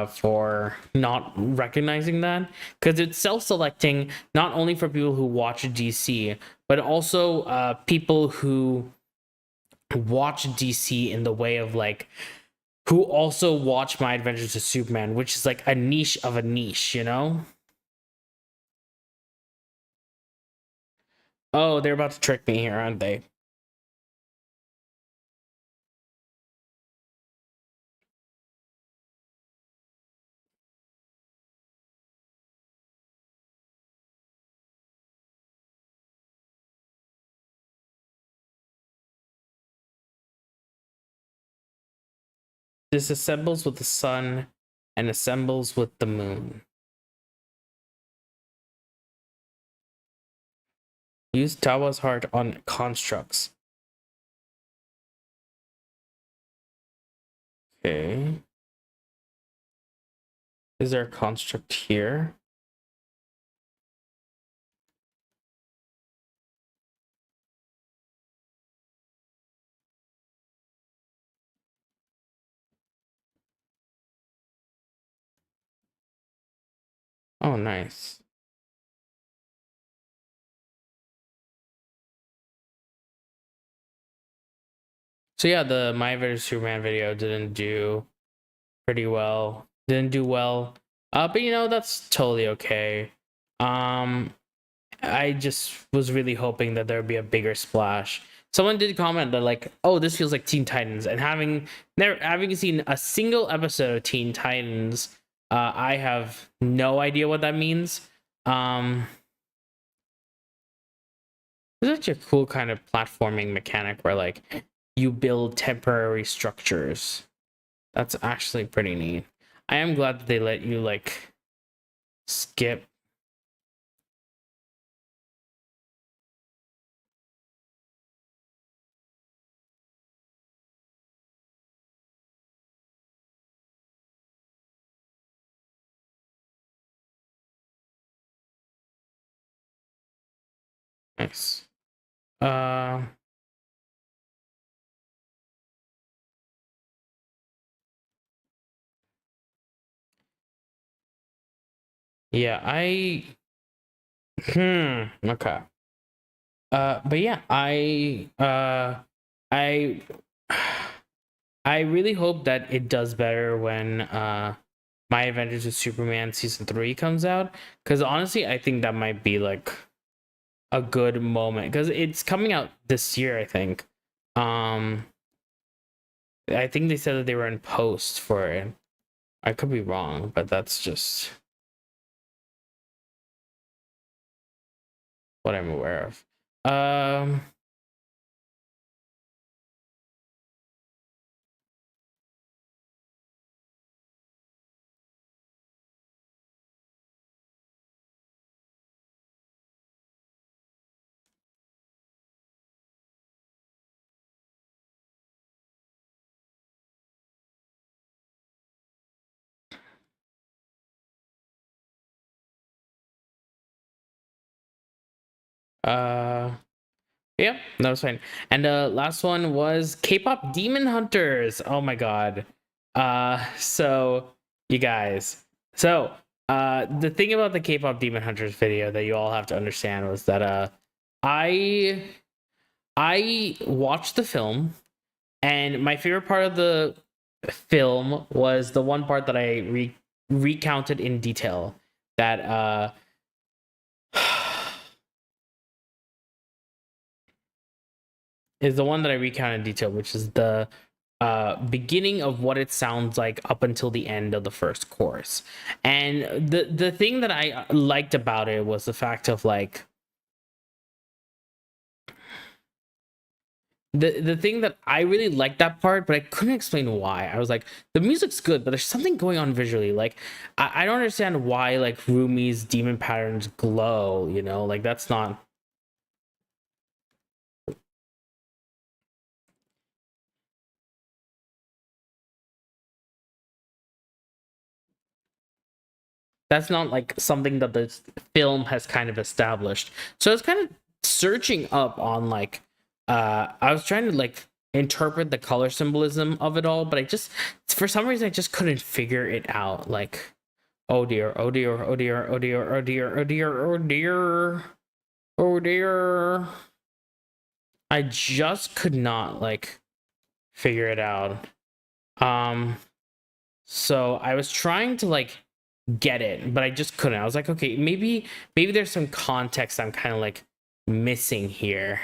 for not recognizing that because it's self-selecting not only for people who watch DC but also people who watch DC in the way of like who also watch My Adventures of Superman, which is like a niche of a niche, you know? Oh, they're about to trick me here, aren't they? Disassembles with the sun and assembles with the moon. Use Tawa's heart on constructs. Okay. Is there a construct here? Oh, nice. So yeah, the My vs Superman video didn't do pretty well. Didn't do well. But you know, that's totally okay. I just was really hoping that there would be a bigger splash. Someone did comment that like, oh, this feels like Teen Titans, and having seen a single episode of Teen Titans, I have no idea what that means. It's such a cool kind of platforming mechanic where like you build temporary structures. That's actually pretty neat. I am glad that they let you like skip. Nice. Uh yeah, okay. But yeah, I I really hope that it does better when My Adventures with Superman season 3 comes out, cuz honestly, I think that might be like a good moment cuz it's coming out this year, I think. Um I think they said that they were in post for it. I could be wrong, but that's just what I'm aware of. Um uh yeah, that was fine. And last one was K-pop Demon Hunters. Oh my god. So you guys. So the thing about the K-pop Demon Hunters video that you all have to understand was that I I watched the film, and my favorite part of the film was the one part that I recounted in detail, that is the one that I recount in detail, which is the beginning of what it sounds like up until the end of the first chorus. And the thing that I liked about it was the fact of like the thing that I really liked that part, but I couldn't explain why. I was like, the music's good, but there's something going on visually. Like, I don't understand why like Rumi's demon patterns glow. You know, like that's not like something that the film has kind of established. So I was kind of searching up on like I was trying to like interpret the color symbolism of it all, but I just for some reason I just couldn't figure it out. Like, oh dear, oh dear, oh dear, oh dear, oh dear, oh dear, oh dear. Oh dear. I just could not like figure it out. So I was trying to like get it, but I just couldn't. I was like, okay, maybe there's some context I'm kind of like missing here.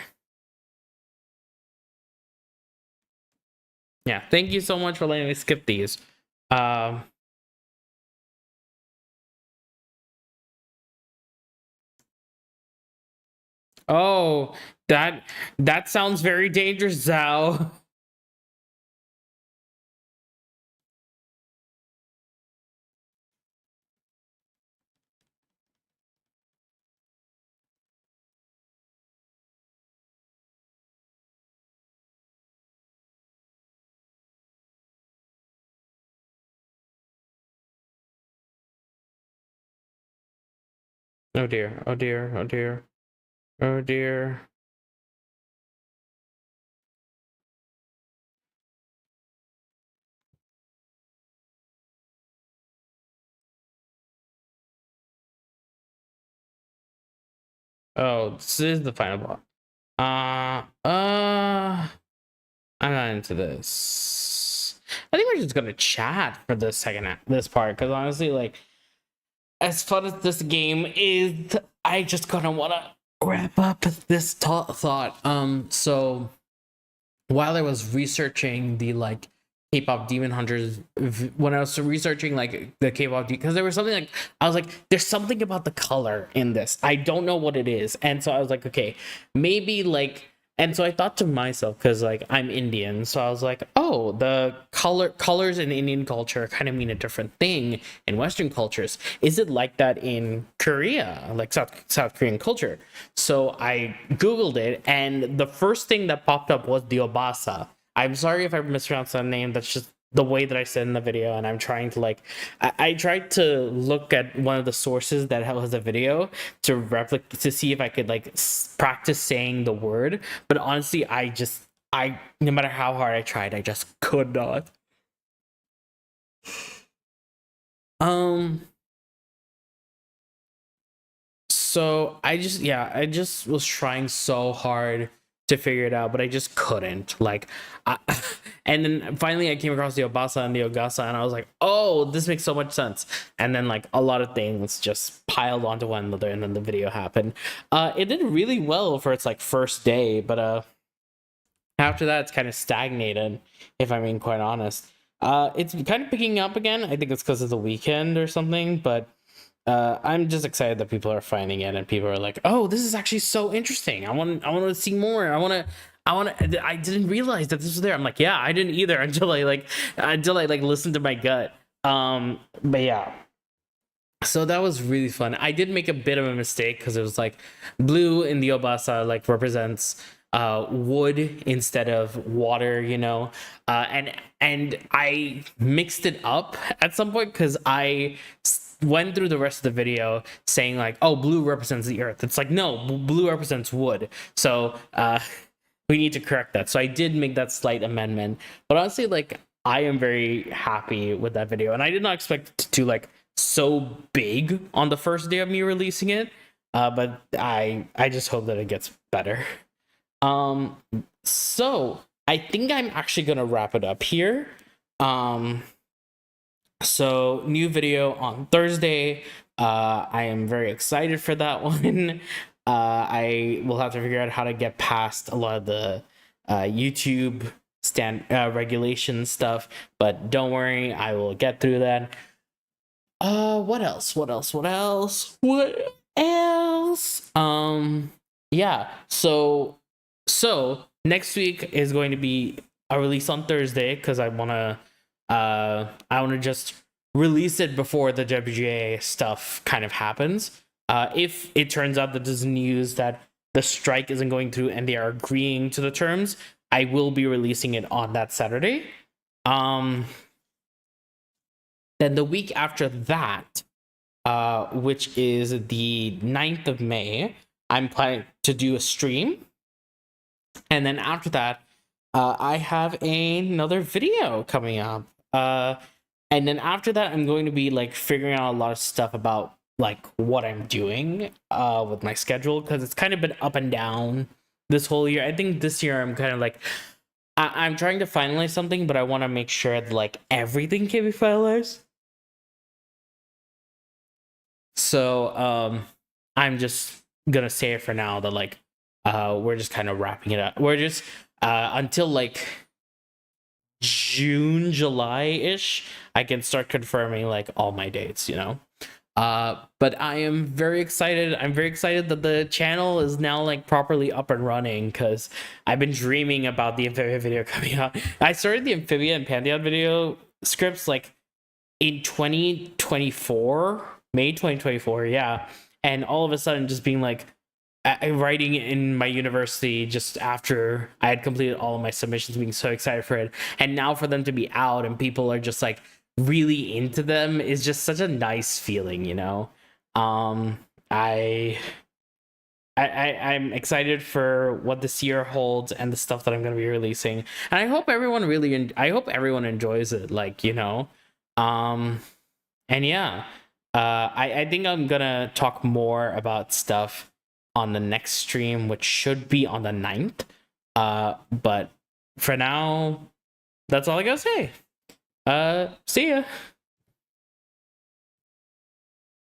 Yeah, thank you so much for letting me skip these. Um oh, that sounds very dangerous, Zhao. Oh dear, oh dear, oh dear, oh dear. Oh, this is the final boss. I'm not into this. I think we're just gonna chat for this this part, because honestly, like, as fun as this game is, I just kind of want to wrap up this thought. So while I was researching the like K-pop Demon Hunters, when I was researching like the K-pop, because there was something like I was like, there's something about the color in this. I don't know what it is, and so I was like, okay, maybe like. And so I thought to myself, because like I'm Indian, so I was like, oh, the colors in Indian culture kind of mean a different thing in Western cultures. Is it like that in Korea, like South Korean culture? So I Googled it, and the first thing that popped up was the Obasa. I'm sorry if I mispronounced that name. That's just the way that I said in the video, and I'm trying to like, I tried to look at one of the sources that was a video to replicate to see if I could like practice saying the word. But honestly, I no matter how hard I tried, I just could not. Um, so I just was trying so hard to figure it out, but I just couldn't. Like, and then finally I came across the Obasa and the Ogasa, and I was like, oh, this makes so much sense. And then like a lot of things just piled onto one another, and then the video happened. It did really well for its like first day, but after that it's kind of stagnated, if I'm being quite honest. It's kind of picking up again. I think it's because of the weekend or something, but I'm just excited that people are finding it and people are like, "Oh, this is actually so interesting. I want to see more. I didn't realize that this was there." I'm like, "Yeah, I didn't either until I like listened to my gut." But yeah. So that was really fun. I did make a bit of a mistake because it was like blue in the Obasa like represents wood instead of water, you know. And I mixed it up at some point because went through the rest of the video saying like, oh, blue represents the earth. It's like, no, blue represents wood. So we need to correct that. So I did make that slight amendment. But honestly, like, I am very happy with that video, and I did not expect it to like so big on the first day of me releasing it. But I just hope that it gets better. Um, so I think I'm actually gonna wrap it up here. Um, so new video on Thursday. I am very excited for that one. I will have to figure out how to get past a lot of the YouTube regulation stuff, but don't worry, I will get through that. What else? What else? What else? What else? Yeah. So next week is going to be a release on Thursday because I wanna just release it before the WGA stuff kind of happens. If it turns out that there's news that the strike isn't going through and they are agreeing to the terms, I will be releasing it on that Saturday. Then the week after that, which is the 9th of May, I'm planning to do a stream. And then after that, I have another video coming up. And then after that, I'm going to be like figuring out a lot of stuff about like what I'm doing with my schedule, because it's kind of been up and down this whole year. I think this year I'm kind of like I'm trying to finalize something, but I want to make sure that like everything can be finalized. So I'm just gonna say it for now that like we're just kind of wrapping it up. We're just until like June, July-ish, I can start confirming like all my dates, you know. But I am very excited. I'm very excited that the channel is now like properly up and running, because I've been dreaming about the Amphibia video coming out. I started the Amphibia and Pantheon video scripts like in 2024, May 2024, yeah. And all of a sudden just being like writing in my university just after I had completed all of my submissions, being so excited for it. And now for them to be out and people are just like really into them is just such a nice feeling, you know. I'm excited for what this year holds and the stuff that I'm going to be releasing, and I hope everyone I hope everyone enjoys it, like, you know. And yeah, I think I'm gonna talk more about stuff on the next stream, which should be on the 9th. But for now, that's all I gotta say. See ya.